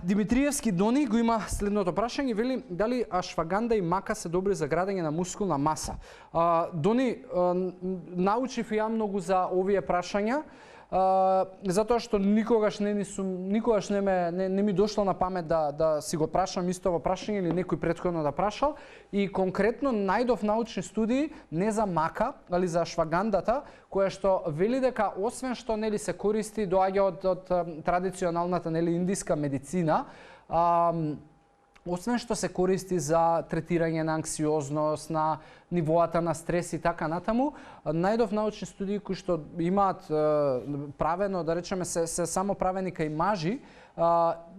Димитриевски Дони го има следното прашање, вели дали ашваганда и мака се добри за градење на мускулна маса. Дони, научив ја многу за овие прашања, затоа што никогаш не ми дошло на памет да си го прашам истово прашање или некој претходно да прашал, и конкретно најдов научни студии не за мака, али за ашвагандата, која што вели дека освен што нели се користи, доаѓа од традиционалната нели индиска медицина, освен што се користи за третирање на анксиозност, на нивоата на стрес и така натаму, најдов научни студии кои што имаат правено, да речеме, се само правени кај мажи,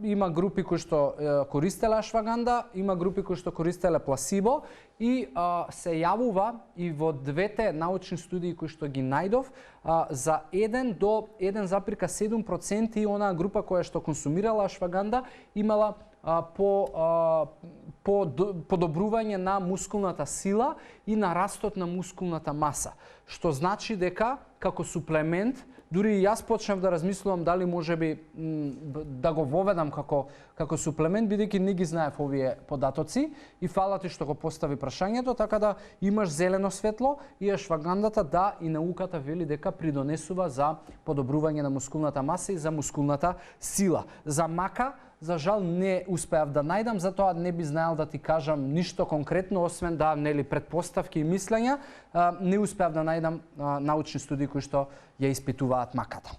има групи кои што користеле ашваганда, има групи кои што користеле пласибо и се јавува и во двете научни студии кои што ги најдов за 1 до 1,7% онаа група која што консумирала ашваганда имала подобрување на мускулната сила и на растот на мускулната маса. Што значи дека како суплемент, дури и јас почнав да размислувам дали можеби да го воведам како суплемент, бидејќи не ги знаев овие податоци, и фала ти што го постави прашањето, така да имаш зелено светло и ашвагандата, да, и науката вели дека придонесува за подобрување на мускулната маса и за мускулната сила. За мака, за жал не успеав да најдам, затоа не би знаел да ти кажам ништо конкретно, освен да нели претпоставки и мислења, не успеав да најдам научни студии кои што ја испитуваат маката.